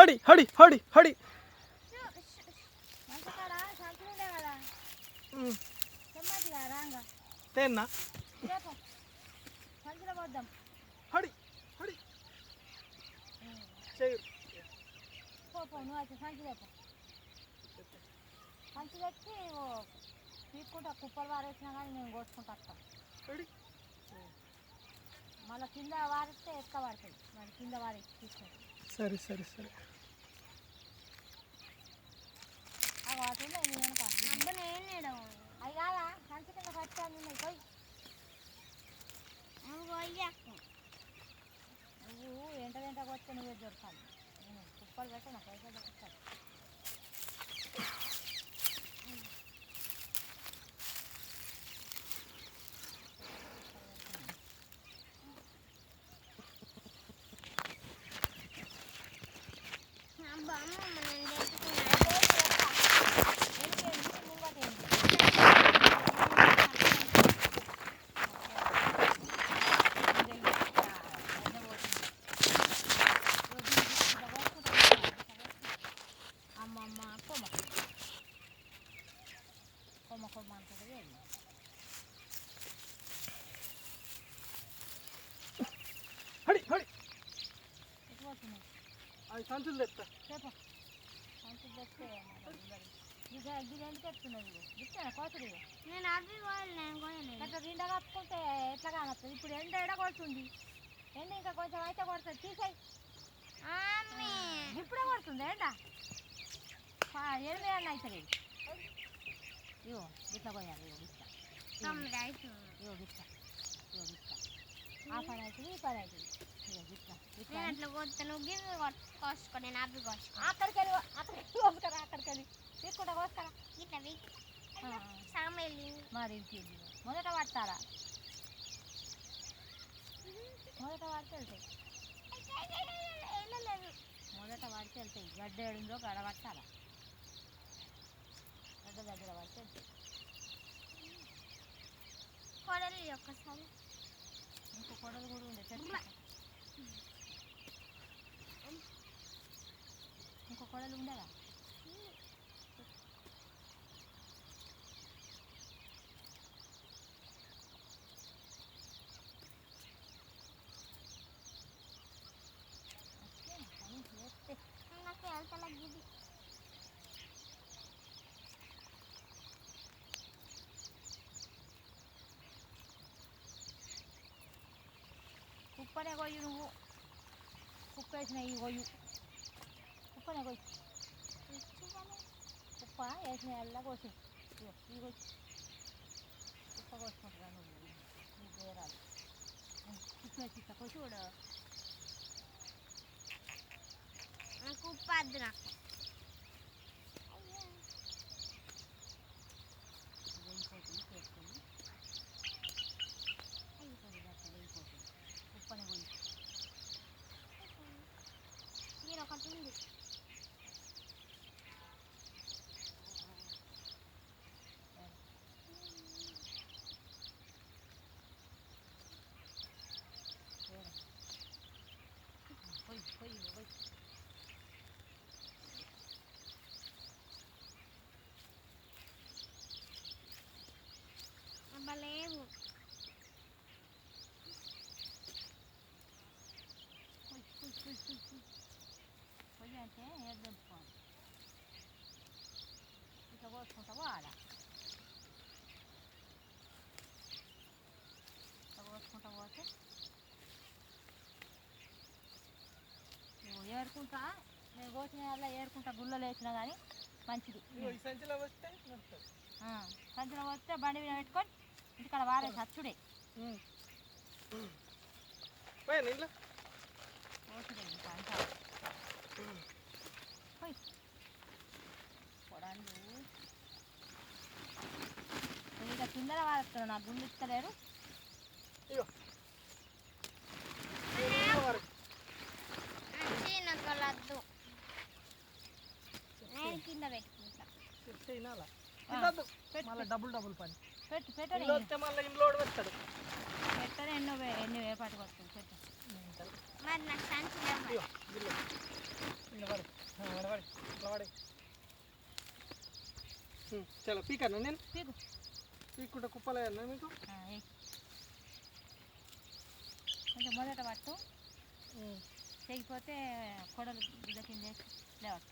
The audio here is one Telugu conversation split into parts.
హడి హడి హడి హడి తేన్నా హడి హడి చేయు నువ్వు అయితే సంచి రేపు సంచి తెచ్చి తీసుకుంటా కుప్పలు వారేసినా కానీ మేము కోసుకుంటా వస్తాం మళ్ళీ కింద వారిస్తే ఎక్కువ పడుతుంది మరి కింద వారేసి తీసుకుంటాం. సరే సరే సరే అవి వాటిన్నాయి నేను వెనక అవి కాదా సంచి కింద కట్టాను ఉన్నాయి పోయి నువ్వు వెంట కొస్తే నువ్వే దొరకాలి. నేను కుప్పలు పెట్టా నాకు అయితే దొరుకుతాను. హడి హడి అది సంచులు తెస్తా సంచులు తెస్తే ఇది ఎందుకు ఎత్తున్నది ఇస్తాను కోసది నేను అవి అట్లా నిండా కప్పుకుంటే ఎట్లా కానొస్తుంది. ఇప్పుడు ఎండ ఎడ కొడుతుంది. ఎండ ఇంకా కొంచెం అయితే కొడుతుంది. తీసేయి ఇప్పుడే కొడుతుంది ఎండ 8 ఏళ్ళు అవుతుంది. ఇగో గిట్లా పోయాలి. ఇగో గిట్లా ఆ పని అవుతుంది ఈ పని అవుతుంది. ఇగో గిట్లా అట్లా కొడతాను కోసుకో నేను అవి కోసుకో అక్కడికి వెళ్ళి కోసుకరా అక్కడికి వెళ్ళి తీసుకుంటా కోసుకరా ఇట్లా సగం వెళ్ళి మరి మొదట పట్టాలా మొదట వాడితే వెళ్తాయి. మొదట వాడితే వెళ్తాయి. గడ్డ ఏడుందో గడ పట్టాలా గడ్డ దగ్గర పడితే వెళ్తాయి. కొడలి ఒక్కసారి ఇంకో కొడలు కూడా ఉండే ఇంకో కొడలు ఉండదా కుప్పనే కొయ్యి నువ్వు కుప్ప వేసిన ఈ కొయ్యు కుప్పనే కొయ్యి కుప్ప వేసిన ఎల్లా కోసి ఈ కొయ్యి కుప్ప కోసుకుంటురా నువ్వు నీకు వేరాలి కుప్ప వేసి ఇట్లా కొయ్యి చూడు నాకు ఉప్పు వద్దు నాకు కుప్పనే కొయ్యి మీరు ఒకటి ఉంది లేవు పొయ్యి అంటే ఏడు దింపుకోవాలి. ఇట్లా కోసుకుంటా పోవాలా ఇట్లా కోసుకుంటా పోతే నువ్వు ఏరుకుంటా నేను కోసిన వల్ల ఏరుకుంటా గుళ్ళలో వేసినా కానీ మంచిది. సంచిలో వస్తే సంచిలో వస్తే బండి మీద పెట్టుకొని ఇంటికాడ వారేసి అచ్చుడే ఇంట్లో కొడాలు ఇంకా కిందల వారేస్తున్నావు. నాకు గుండు ఇస్తలేరు. వద్దు నేను కింద పెట్టుకుంటా మళ్ళీ డబుల్ పని పెట్టు పెట్టని మళ్ళీ ఇంట్లో వస్తాడు పెట్టని ఎన్నో ఎన్ని వేపాటి కొట్టుకుంది చెట్టు మరి నాకు సంచులు ఇవ్వాలి. ఇగో గిల్లు ఇట్లా పడి పడి ఇట్లా పడి చలో పీకన్నా నేను పీకు పీక్కుంటే కుప్పలేదన్నా మీకు ఏయ్. కొంచెం మొదట పట్టు తెగిపోతే కొడలు బిడ్డ కింద లేవట్టు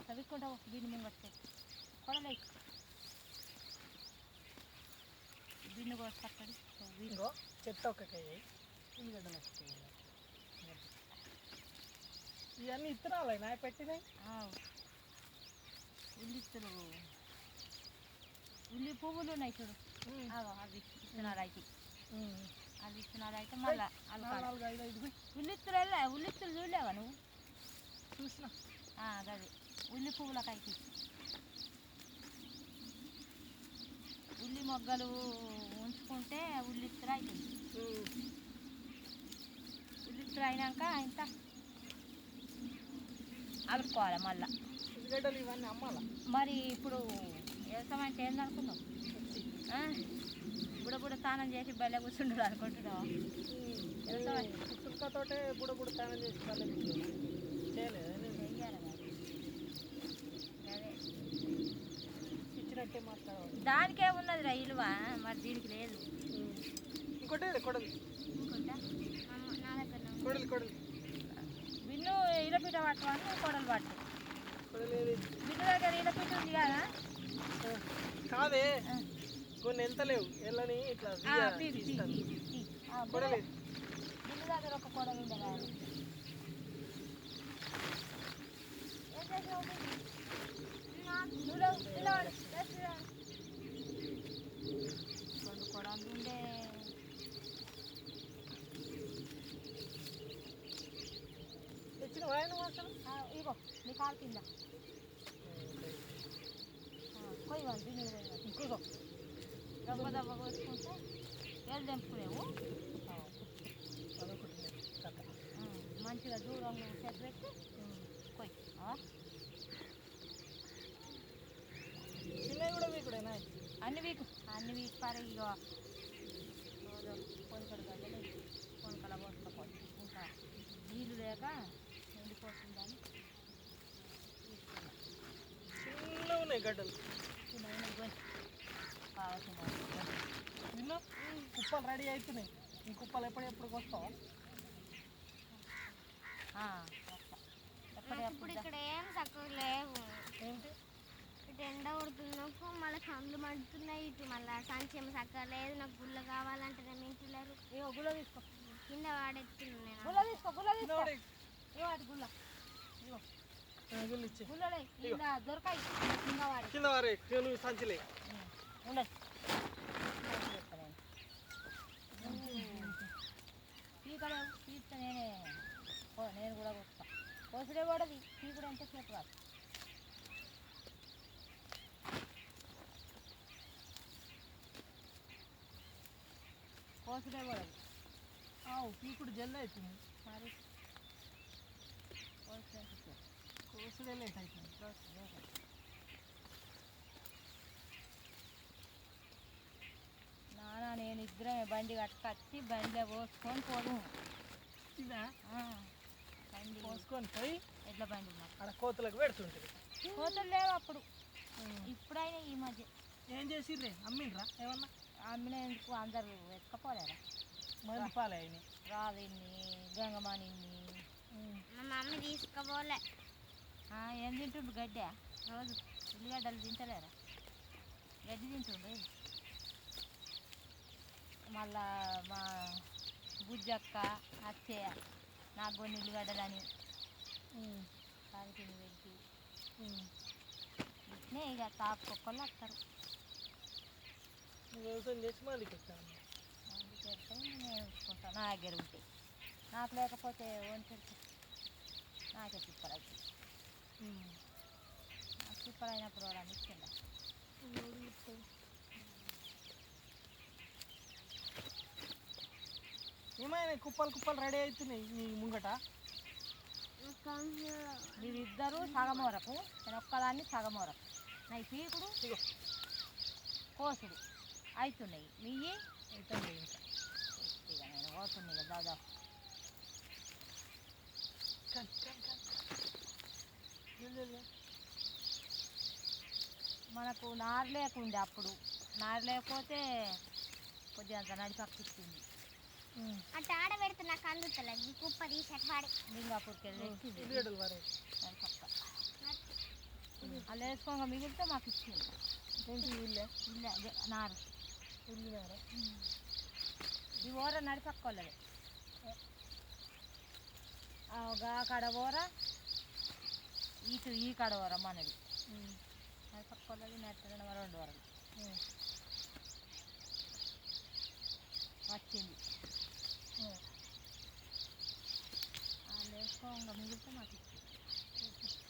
తవ్వుకుంటావు బిన్ను ముంగట్టే కొడలే బిన్ను కోసి పట్టడి ఇంకో చెట్టు ఒక కాయ ఉల్లిగడ్డలు ఇవన్నీ ఇత్తనాలే నా పెట్టినాయి ఉల్లిత్తులు ఉల్లి పువ్వులు ఉన్నాయి చూడు అవి ఇస్తున్నారు అయితే అవి ఇస్తున్నారు అయితే మళ్ళీ నాలుగు ఐదు ఐదు ఉల్లిత్తులు ఉల్లిత్తులు చూడలేవా నువ్వు చూసిన అది ఉల్లి పువ్వులకైతే ఉల్లి మొగ్గలు ఉంచుకుంటే ఉల్లిత్తులు అవుతుంది ఉల్లిత్తులు అయినాక ఇంత అలుపుకోవాలి మళ్ళా ఉల్లిగడ్డలు ఇవన్నీ అమ్మాలా మరి ఇప్పుడు వ్యవసాయం అంటే ఏందనుకున్నావు బుడ స్నానం చేసి బయట కూర్చుంటాడు అనుకుంటున్నావు వ్యవసాయం పుట్టుకతోటే బుడ స్నానం చేసి చేయలేదు చెయ్యాలి అదే ఇచ్చినట్టే మాట్లాడాలి దానికే ఉన్నది రా ఇలువ మరి దీనికి లేదు ఇంకోటి కొడలు ఇంకొంటా నా దగ్గర కొడలు బిన్ను ఇలపీట పట్టమని కొడలు పట్టు కొడలు బిన్ను దగ్గర ఇలపీట ఉంది కదా కాదే కొన్ని వెళ్తలేవు వెళ్ళని ఇట్లా కొడలేదు బిన్ను దగ్గర ఒక కొడలు ఉండే కదా ఏం చేసావు రెండు కొడలు ఉండే తెచ్చిన వాయన అసలు ఇగో నీ కాలు కింద కొయ్యాలి బిన్ను ఇంకో దెబ్బ దెబ్బ కోసుకుంటే ఏళ్ళు తెంపుకునేవు అదొకటి కథ మంచిగా దూరం చెట్టు పెట్టి కొయ్యి చిన్నవి కూడా వీకుడేనా అన్ని వీక్ పారే ఇక కొనుకలు గడ్డలు కొనుకల పోసుకోపోయి ఇంకా నీళ్ళు లేక ఎండిపోతుందని చిన్నగా ఉన్నాయి గడ్డలు కావాల్సిన నిన్న కుప్పలు రెడీ అవుతున్నాయి ఈ కుప్పలు ఎప్పుడెప్పుడు వస్తావా ఇప్పుడు ఇక్కడ ఏం తక్కువ లేవు. ఏంటి ఇటు ఎండ కొడుతున్నప్పుడు మళ్ళీ కండ్లు మండుతున్నాయి. ఇటు మళ్ళీ సంచేమ చక్కగా లేదు. నాకు గుళ్ళ కావాలంటే నేను ఇంటలేరు. ఇగో గుల్ల తీసుకో, కింద వాడెత్తున్నాను నేను. గుల్ల తీసుకో, గుల్ల తీసుకో. ఇగో అటు గుల్ల, ఇగో గుల్లలే కింద దొరకాయి. కింద వాడి కింద వారే నువ్వు సంచిలే ఉండదు. పీకలేవు, పీకితే నేను కూడా కొస్తా. కోసుడే పడది, పీకుడు ఎంతసేపు కాదు. కోసుడే పడదు. పీకుడు జల్ది అవుతుంది. మరి కోసుడే లేట్ అవుతుంది. నానా నేను ఇద్దరమే బండి కట్టుకొచ్చి బండిలో పోసుకొని పోదు. ఇదా బండి పోసుకొని పోయి ఎట్లా బండి అక్కడ కోతులకు పెడుతుంటుంది. కోతలు లేవు అప్పుడు, ఇప్పుడైనా ఈ మధ్య. ఏం చేసిర్రే? అమ్మిండ్రా ఏమన్నా? అమ్మిన ఎందుకు అందరు ఎత్తుకపోలేరా? మంది పాలే అయినాయి. రాదిన్ని గంగమానిన్ని మా మమ్మీ తీసుకుపోలే. ఏం తింటుండు? గడ్డ రోజు ఉల్లిగడ్డలు తింటలేరా? గడ్డి తింటుండు. మళ్ళా మా బుజ్జక్క అచ్చయ్య నాకు కొన్ని ఉల్లిగడ్డలని కాలికి పెట్టి ఇట్నే ఇక తాకుకొక్కళ్ళు వస్తారు. వ్యవసాయం చేసి మందికి ఇస్తాను. మంది పెడతాను, నేను ఉంచుకుంటాను. నా దగ్గర ఉంటాయి. నాకు లేకపోతే వంటి నాకే తిప్పలు అవుతాయి. నాకు తిప్పలు అయినప్పుడు వాడు ఇచ్చిండ. ఏమైనా కుప్పలు కుప్పలు రెడీ అవుతున్నాయి నీ ముంగట. వీరిద్దరూ సగం వరకు, నేను ఒక్కదాన్ని సగం వరకు. నా పీకుడు కోసుడు అవుతున్నాయి మీయి అయితే ఇంకా ఇక నేను పోతున్నాయి కదా దాదాపు మనకు నారు లేకుండే అప్పుడు నారు లేకపోతే కొద్దిగా అంత నడి పక్కిస్తుంది అట్ట ఆడ పెడితే నాకు అందుతలేదు ఈ కుప్ప తీసేట వాడి లింగాపూర్కి వెళ్ళి తెచ్చింది ఉల్లిగడ్డలు వారే నడి పక్క అలా వేసుకోగా మిగిలితే మాకు ఇచ్చింది ఏంటి ఇల్లే ఇల్లే అదే నారు ఉల్లినారా ఈ ఓర నడి పక్క వాళ్ళది గా కడ ఓర ఇటు ఈ కడ ఓర మనది నడి పక్క వాళ్ళది నెట్టడం 2 వరలు వచ్చింది వాళ్ళు వేసుకోగా మిగిలితే మాకు ఇచ్చింది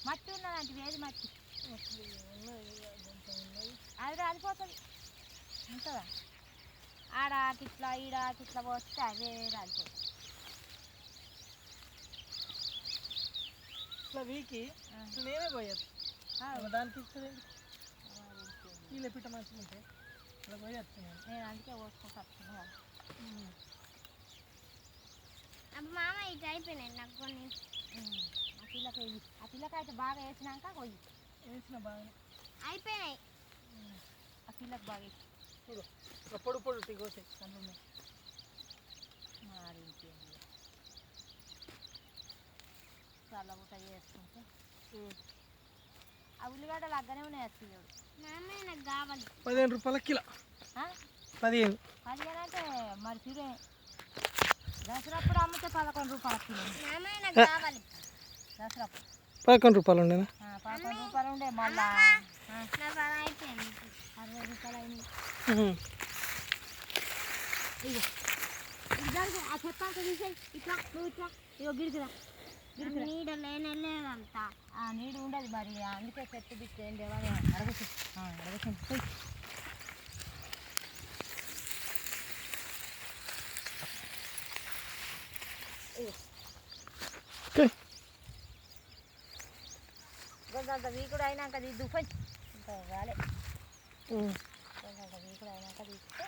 మట్టి ఉన్నదంటే ఏది మట్టి అది రాలిపోతుంది ఉంటుందా ఆడ కిట్లా ఈడ కిట్లా పోస్తే అవే రాలిపోతుంది ఇట్లా వీకి నేనే పోయచ్చు దానికి ఇస్తుంది వీళ్ళ పిట్ట మంచిగా ఉంటే అలా పోయచ్చు నేను అందుకే పోసుకుంటూ వస్తున్నాను కదా అప్పుడు మామ ఇటు అయిపోయినాయి నాకు కొన్ని ఆ పిల్లకి అయితే బాగా వేసినాక కొయ్యి వేసిన బాగా అయిపోయినాయి ఆ పిల్లకి బాగా వేసి చూడు పొడు పొడు టీకొచ్చాయి అందులో మరి ఇంకేంది చాలా ఊట చేసుకుంటే ఆ ఉల్లిగడ్డలు అగ్గనే ఉన్నాయి అత్తియోడు మామ నాకు కావాలి 15 రూపాయల కిలో 15 15 అంటే మరి తిరే దసరాప్పుడు అమ్మితే 11 రూపాయల కిలో మామ నాకు కావాలి దసరాప్పుడు 11 రూపాయలు ఉండేనా 11 రూపాయలు ఉండే మళ్ళా నా పని అయిపోయింది 60 రూపాయలు అయినాయి ఇగో జరుగు ఆ చెత్త అంతా తీసేయి ఇట్లా నువ్వు ఇట్లా ఇగో గిరికిరా నీడ లేనంతా ఆ నీడు ఉండదు మరి అందుకే చెట్టు బిట్టు ఏం లేవని అడగచ్చు అడగచ్చు కొంత వీకుడు అయినాక దిద్దు పోయి ఇంకా కాలే కొంత వీకుడు అయినాక తీస్తే